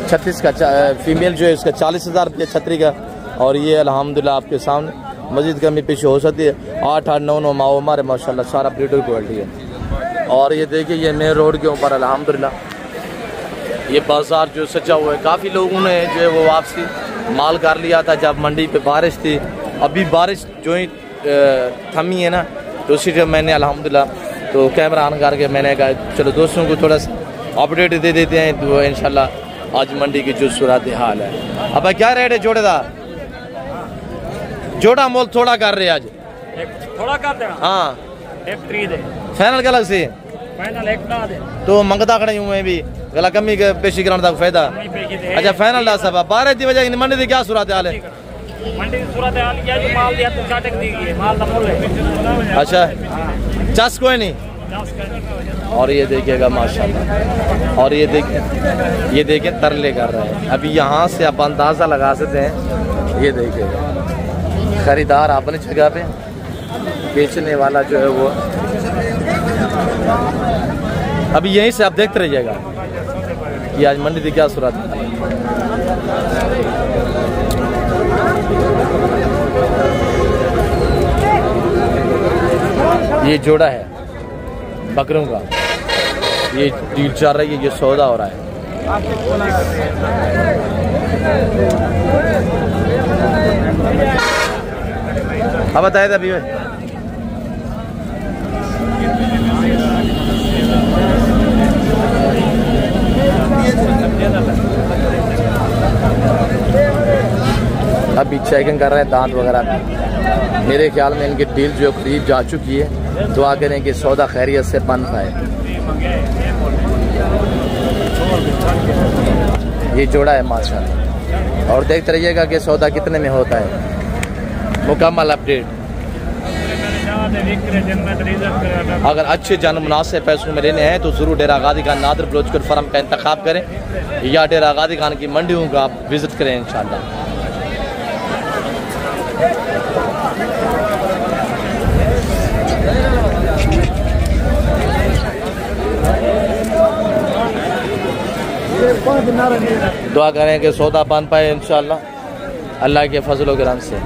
36 का फीमेल जो है उसका 40,000 रुपया छतरी का। और ये अल्हम्दुलिल्लाह आपके सामने मजीद कमी पीछे हो सकती है। 8-8 9 माओ हमारे माशाल्लाह सारा ब्रीडर क्वालिटी है। और ये देखिए ये मेन रोड के ऊपर अल्हम्दुलिल्लाह ये बाजार जो सजा हुआ है, काफ़ी लोगों ने जो है वो वापसी माल कर लिया था जब मंडी पे बारिश थी। अभी बारिश जो ही थमी है ना, तो उसी टाइम मैंने अल्हम्दुलिल्लाह तो कैमरा ऑन करके मैंने कहा चलो दोस्तों को थोड़ा सा अपडेट दे देते हैं। तो इंशाल्लाह आज मंडी की जो सूरत हाल है। अब क्या रेट है जोड़े का? जोड़ा मोल थोड़ा कर रहे आज, थोड़ा कर देना। हाँ, एक 3 दे फाइनल क्या लग से? फाइनल 1 ना दे तो मंगता खड़े हुए भी गला कमी के पेशी कराने तक फायदा। अच्छा, फाइनल ला सब 12 की वजह मंडी की क्या सूरत हाल है? मंडी की सूरत हाल क्या जो माल दिया तो चाटक दी गई माल का मूल्य है। अच्छा, चस कोई नहीं। और ये देखिएगा माशाल्लाह, और ये देखिए तरले कर रहे हैं। अभी यहाँ से आप अंदाज़ा लगा सकते हैं। ये देखिएगा खरीदार अपनी जगह पे, बेचने वाला जो है वो अभी यहीं से आप देखते रहिएगा कि आज मंडी की क्या सूरत है। ये जोड़ा है बकरों का, ये डील चल रही है, ये सौदा हो रहा है। अब बताए थे अभी अभी चेकिंग कर रहे हैं दांत वगैरह। मेरे ख्याल में इनकी डील जो करीब जा चुकी है। दुआ करें कि सौदा खैरियत से बन पाए। ये जोड़ा है माशाल्लाह, और देखते रहिएगा कि सौदा कितने में होता है। मुकम्मल अपडेट। अगर अच्छे जान मुनासिब पैसों में लेने हैं तो ज़रूर डेरा गाजी खान नादिर बलोचकुर फार्म का इंतखाब करें या डेरा गाजी खान की मंडियों का आप विज़िट करें इंशाल्लाह। दुआ करें कि सौदा बन पाए इंशाल्लाह अल्लाह के फजल व करम से।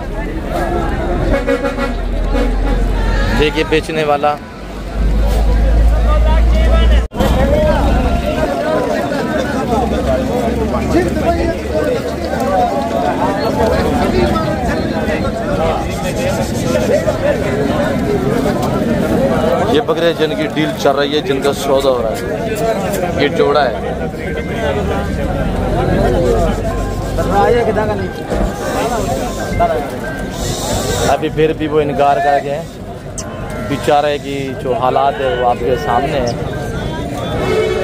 देखिए बेचने वाला ये बकरे जिनकी डील चल रही है, जिनका सौदा हो रहा है, ये जोड़ा है। अभी फिर भी वो इनकार कर गए हैं। बेचारे की जो हालात है वो आपके सामने है।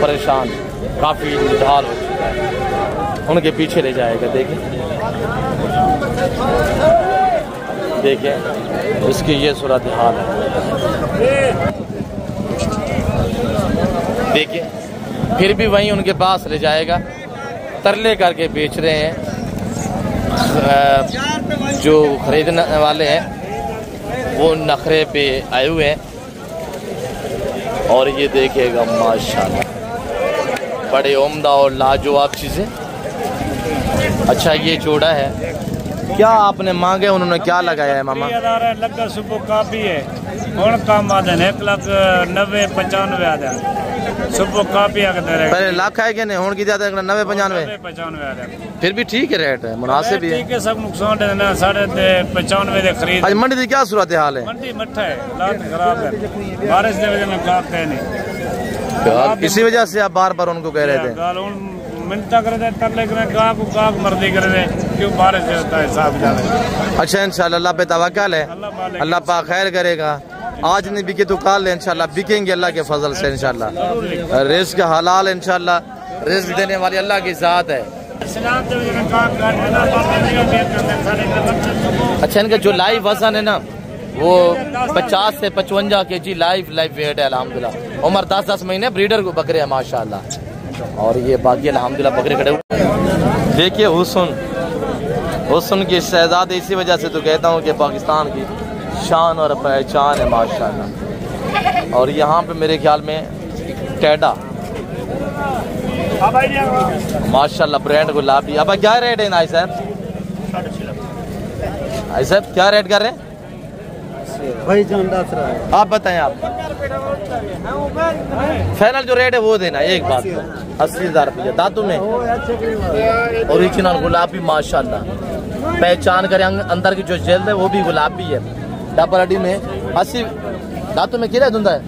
परेशान, काफ़ी निढाल हो चुका है। उनके पीछे ले जाएगा। देखिए इसकी ये सूरत हाल है। देखिए फिर भी वहीं उनके पास ले जाएगा। तरले करके बेच रहे हैं। जो खरीदने वाले हैं वो नखरे पे आए हुए हैं। और ये देखिएगा माशाल्लाह बड़े उम्दा और लाजवाब चीज़ें। अच्छा ये जोड़ा है, क्या आपने मांगे, उन्होंने क्या लगाया है मामा? लगा सुबह काफी है और काम आ जाए 1,90,95 आ जाए सुबह काफी पहले लाख है कि नहीं होने की ज्यादा 90-95 फिर भी ठीक है, रेट है मुनासिब ही है। सब नुकसान है ना 95 दे खरीद। आज मंडी की क्या सूरत हाल है? मंडी मट्ठा है, हालात खराब है। बारिश की वजह में गाहक है नहीं, इसी वजह से आप बार बार उनको कह रहे थे मिनता कर दे तरले कर गाहक मर्दी कर दे क्यों बारिश होता है साहब। अच्छा इंशाल्लाह अल्लाह पे तवक्कल है, अल्लाह पाक खैर करेगा। आज नहीं बिके तो काल ले इंशाल्लाह बिकेंगे अल्लाह के फजल से इंशाल्लाह। रिज़्क हलाल इंशाल्लाह, रिज़्क देने वाली अल्लाह की ज़ात है। अच्छा इनका जो लाइव वजन है ना वो 50 से 55 kg लाइव वेट है अल्हम्दुलिल्लाह। उम्र 10-10 महीने ब्रीडर को बकरे हैं माशाल्लाह। और ये बाकी अल्हम्दुलिल्लाह बकरे खड़े हुए। देखिए हुस्न की शहजाद, इसी वजह से तो कहता हूँ कि पाकिस्तान की शान और पहचान है माशाल्लाह। और यहाँ पे मेरे ख्याल में टेडा माशाल्लाह ब्रांड गुलाबी। अब क्या रेट है भाई साहब? भाई साहब क्या रेट कर रहे हैं भाई जान दस रहा है, आप बताएं। आप फाइनल जो रेट है वो देना। एक बात 80,000 रुपये दांतों में ओरिजिनल गुलाबी माशाल्लाह। पहचान करें अंदर की जो जेल है वो भी गुलाबी है। डबल अडी में 80 दांतों में खीरा धुंधा है,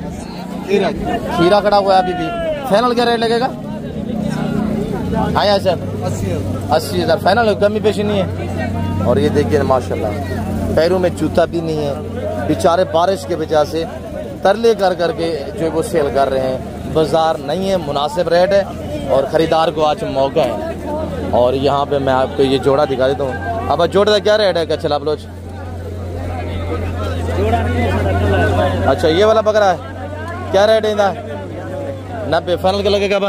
खीरा खड़ा हुआ है अभी भी। फाइनल क्या रेट लगेगा? हाँ यार सर 80,000 फाइनल, कमी पेशी नहीं है। और ये देखिए माशाल्लाह पैरों में जूता भी नहीं है। बेचारे बारिश के वजह से तरले कर करके जो वो सेल कर रहे हैं। बाजार नहीं है, मुनासिब रेट है और ख़रीदार को आज मौका है। और यहाँ पे मैं आपको ये जोड़ा दिखा देता हूँ। अब जोड़े का क्या रेट है कच्चा बलोच? अच्छा ये वाला बकरा है, क्या रेट है इनका? 90 फाइनल का लगेगा? अब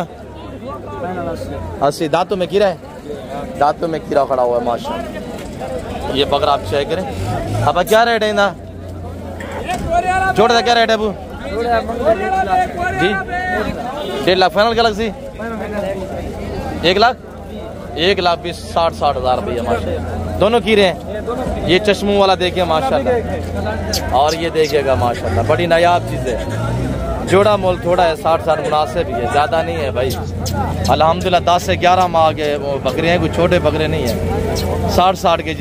80 दांतों में कीड़ा है, दांतों में कीड़ा खड़ा हुआ है माशाल्लाह। ये बकरा आप चेक करें। अब क्या रेट है इनका? जोड़े का क्या रेट है अबू जी? 1.5 लाख फाइनल का लग सी 1 लाख 1,20,60,000 रुपये माशाल्लाह। दोनों कीरे हैं। ये चश्मों वाला देखिए माशाल्लाह। और ये देखिएगा माशाल्लाह बड़ी नायाब चीज़ है। जोड़ा मोल थोड़ा है, 60 मुनासिब ही है, ज़्यादा नहीं है भाई अल्हम्दुलिल्लाह। 10 से 11 माह के वो बकरे हैं, कुछ छोटे बकरे नहीं है। 60 kg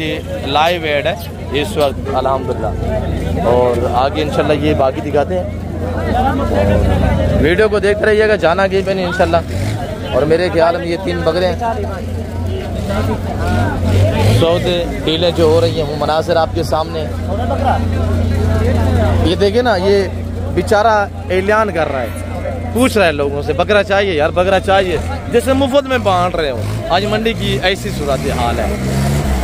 लाइव वेट है इस वक्त अल्हम्दुलिल्लाह। और आगे इंशाल्लाह ये बाकी दिखाते हैं। वीडियो को देखते रहिएगा, जाना कहीं पे नहीं इंशाल्लाह। और मेरे ख्याल में ये 3 बकरे सौदे डीलें जो हो रही हैं वो मनासिर आपके सामने। ये देखे ना, ये बेचारा ऐलान कर रहा है, पूछ रहा है लोगों से बकरा चाहिए यार, बकरा चाहिए, जैसे मुफ्त में बांट रहे हो। आज मंडी की ऐसी सूरत हाल है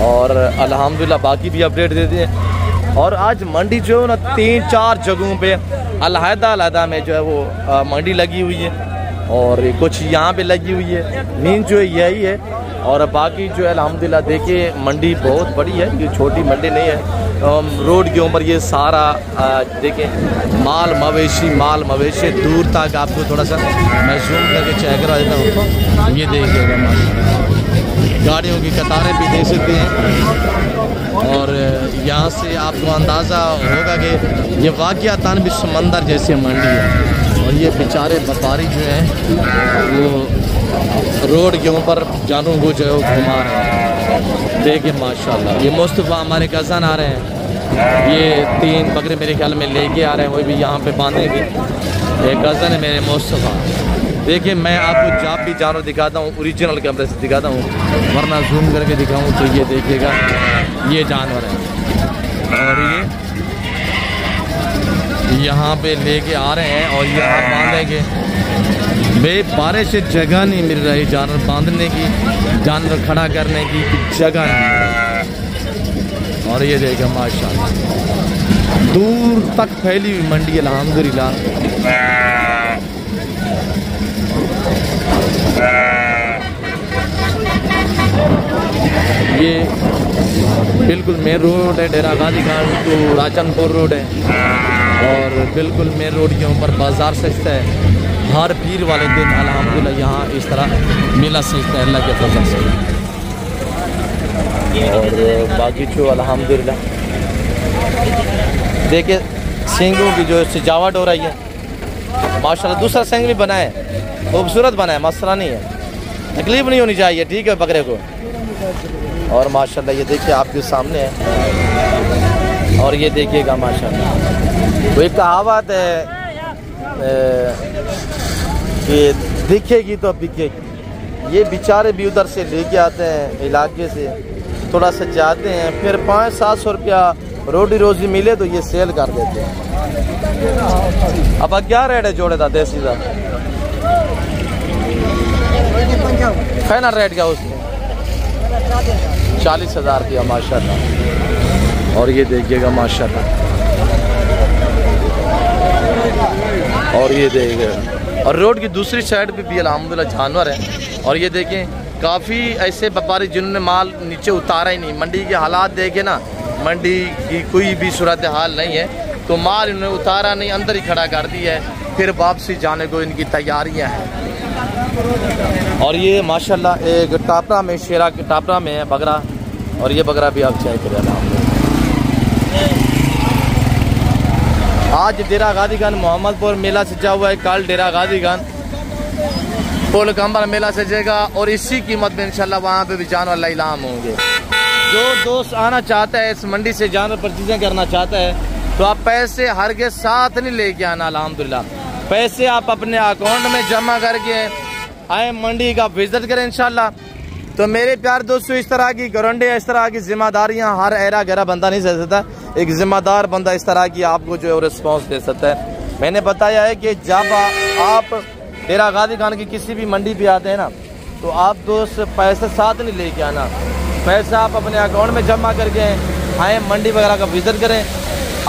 और अल्हम्दुलिल्लाह बाकी भी अपडेट देते हैं। और आज मंडी जो है ना 3-4 जगहों पे अलहदा में जो है वो मंडी लगी हुई है और कुछ यहाँ पे लगी हुई है। मीन जो है यही है और बाकी जो है अल्हम्दुलिल्लाह देखिए मंडी बहुत बड़ी है, ये छोटी मंडी नहीं है। रोड के ऊपर ये सारा देखें माल मवेशी दूर तक आपको थोड़ा सा मैं जूम करके चेक करा देता हूँ। ये देखिएगा गाड़ियों की कतारें भी देख सकते हैं और यहाँ से आपको अंदाज़ा होगा कि ये वाक़यातन भी समंदर जैसे मंडी है। और ये बेचारे व्यापारी जो हैं वो रोड के ऊपर जानवरों को जो है घुमा रहे हैं। देखिए माशाल्लाह ये मुस्तफ़ा हमारे कज़न आ रहे हैं, ये 3 बकरे मेरे ख्याल में लेके आ रहे हैं, वो भी यहाँ पे बांधेंगे। एक कज़न है मेरे मुस्तफ़ा। देखिए मैं आपको जब भी जानवर दिखाता हूँ ओरिजिनल कैमरे से दिखाता हूँ, वरना जूम करके दिखाऊँ तो ये देखिएगा ये जानवर है और ये यहाँ पे लेके आ रहे हैं और यहाँ बांधेंगे। बे बारिश से जगह नहीं मिल रही जानवर बांधने की, जानवर खड़ा करने की जगह नहीं मिल रही। और ये देखिए माशाल्लाह दूर तक फैली हुई मंडी अल्हम्दुलिल्लाह। ये बिल्कुल मेन रोड है, डेरा गाजी खान टू राजनपुर रोड है और बिल्कुल मेन रोड के ऊपर बाज़ार सजता है। हर पीर वाले दिन अल्हम्दुलिल्लाह यहाँ इस तरह मेला सजता है अल्लाह के फजल से। और बाकी जो अल्हम्दुलिल्लाह देखिए सींगों की जो सजावट हो रही है माशाल्लाह। दूसरा सींग भी बना है, खूबसूरत बना है, मसला नहीं है, तकलीफ नहीं होनी चाहिए, ठीक है बकरे को। और माशाल्लाह ये देखिए आपके सामने है और ये देखिएगा माशाल्लाह। तो एक कहावत है कि दिखेगी तो बिकेगी। ये बेचारे भी उधर से लेके आते हैं इलाके से, थोड़ा सा जाते हैं, फिर 500-700 रुपया रोटी रोजी मिले तो ये सेल कर देते हैं। अब क्या रेट है जोड़े था देसी का? फाइनल रेट क्या उसमें? 40,000 रुपया माशाल्लाह। और ये देखिएगा माशाल्लाह। और ये देखिएगा और रोड की दूसरी साइड पे भी अल्हम्दुलिल्लाह जानवर है। और ये देखें काफ़ी ऐसे व्यापारी जिन्होंने माल नीचे उतारा ही नहीं। मंडी के हालात देखे ना, मंडी की कोई भी सूरत हाल नहीं है तो माल इन्होंने उतारा नहीं, अंदर ही खड़ा कर दिया है, फिर वापसी जाने को इनकी तैयारियां हैं। और ये माशाल्लाह एक टापरा में शेरा के टापरा में है बकरा और ये बकरा भी आप चेक करें। आज डेरा गाजी खान मोहम्मदपुर मेला सजा हुआ है, कल डेरा गाजी खान पुल कंबर मेला सजेगा और इसी कीमत में इंशाल्लाह वहाँ पे भी जानवर नीलाम होंगे। जो दोस्त आना चाहता है इस मंडी से जानवर पर चीज़ें करना चाहता है तो आप पैसे हर के साथ नहीं लेके आना। अल्हम्दुलिल्लाह पैसे आप अपने अकाउंट में जमा करके आए, मंडी का विजिट करें इंशाल्लाह। तो मेरे प्यार दोस्तों इस तरह की गारंटी, इस तरह की जिम्मेदारियां हर एरा गहरा बंदा नहीं दे सकता। एक जिम्मेदार बंदा इस तरह की आपको जो है रिस्पॉन्स दे सकता है। मैंने बताया है कि जब आप डेरा गाजी खान की किसी भी मंडी पे आते हैं ना तो आप दोस्त पैसे साथ नहीं लेके आना, पैसा आप अपने अकाउंट में जमा करके आए, मंडी वगैरह का विजिट करें।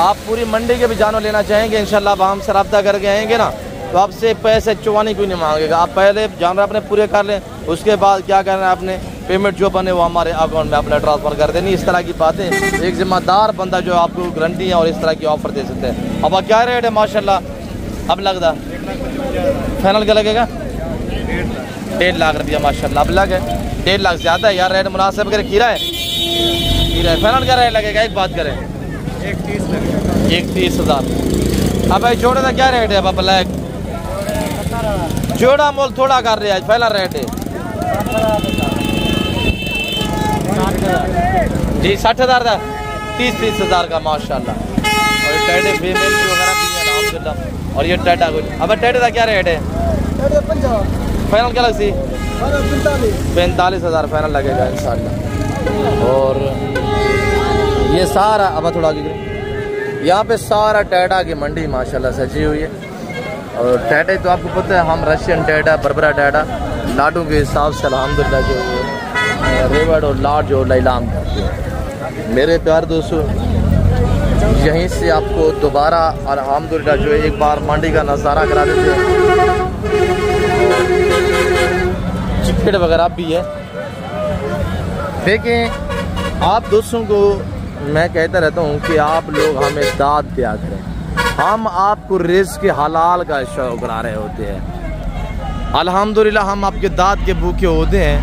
आप पूरी मंडी के भी जानवर लेना चाहेंगे इंशाल्लाह आप हमसे रब्ता करके आएंगे ना तो आपसे पैसे चुवानी कोई नहीं मांगेगा। आप पहले जानवर अपने पूरे कर लें, उसके बाद क्या करना है आपने पेमेंट जो बने वो हमारे अकाउंट में अपने ट्रांसफ़र कर देनी। इस तरह की बातें एक जिम्मेदार बंदा जो आपको गारंटी है और इस तरह की ऑफ़र दे सकते हैं। अब क्या रेट है माशाल्लाह? अब लगता फाइनल क्या लगेगा? 1.5 लाख रुपया माशाल्लाह। अब लगे 1.5 लाख ज़्यादा है यार, रेट मुनासिब कर। खीरा है, खीरा है। फाइनल क्या रेट लगेगा? एक बात करें, 1,30,000। अब भाई जोड़े का क्या रेट है? अब ब्लैक जोड़ा मोल थोड़ा कर रहे हैं, फाइनल रेट है जी 60,000 का, 30,000 का माशाल्लाह। और फीमेल वगैरह भी है माशाल्लाह। और ये टेटा कुछ, अब टेटे का क्या रेट है? फाइनल क्या लगती? 45,000 फाइनल लगेगा इंशाल्लाह। और ये सारा, अब थोड़ा आगे यहाँ पे सारा टेटा की मंडी माशाल्लाह सजी हुई है। और टेटे तो आपको पता है, हम रशियन टेटा, बरबरा टेटा लाडू के हिसाब से अल्हम्दुलिल्लाह जो रेवड़ और लाड जो लैलाम करते हैं। मेरे प्यार दोस्तों, यहीं से आपको दोबारा अल्हम्दुलिल्लाह जो है एक बार मंडी का नज़ारा करा देते हैं। चिकट वगैरह भी है। देखें, आप दोस्तों को मैं कहता रहता हूँ कि आप लोग हमें दाद दिया करें। हम आपको रिज़्क़ के हलाल का शौक़ करा रहे होते हैं। अल्हम्दुलिल्लाह हम आपके दाद के भूखे होते हैं।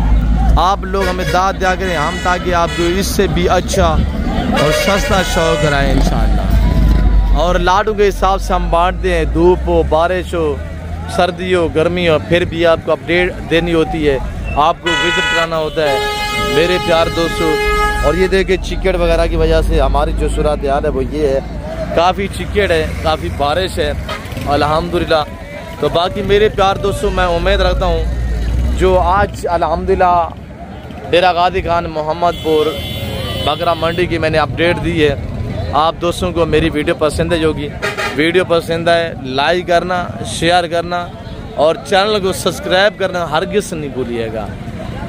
आप लोग हमें दाद दिया करें, हम ताकि आपको इससे भी अच्छा और सस्ता शौक़ कराएँ इंशाअल्लाह। और लाडू के हिसाब से हम बांटते हैं, धूप हो, बारिश हो, सर्दी हो, गर्मी हो, फिर भी आपको अपडेट देनी होती है, आपको विजिट कराना होता है मेरे प्यार दोस्तों। और ये देखिए चिकट वगैरह की वजह से हमारी जो सूरत हाल है वो ये है, काफ़ी चिकट है, काफ़ी बारिश है अल्हम्दुलिल्लाह। तो बाकी मेरे प्यार दोस्तों, मैं उम्मीद रखता हूँ जो आज अल्हम्दुलिल्लाह डेरा गाजी खान मोहम्मदपुर बकरा मंडी की मैंने अपडेट दी है, आप दोस्तों को मेरी वीडियो पसंद है। होगी वीडियो पसंद है लाइक करना, शेयर करना और चैनल को सब्सक्राइब करना हरगिज़ नहीं भूलिएगा।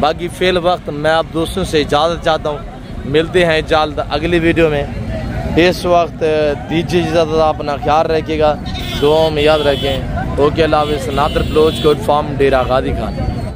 बाकी फ़िल वक्त मैं आप दोस्तों से इजाज़त चाहता हूँ, मिलते हैं जल्द अगली वीडियो में। इस वक्त दीजिए इजाज़त, अपना ख्याल रखिएगा, दुआ में याद रखें। ओके, अल्लाह हाफ़िज़। नादर ब्लोच कोट फार्म डेरा गाजी खान।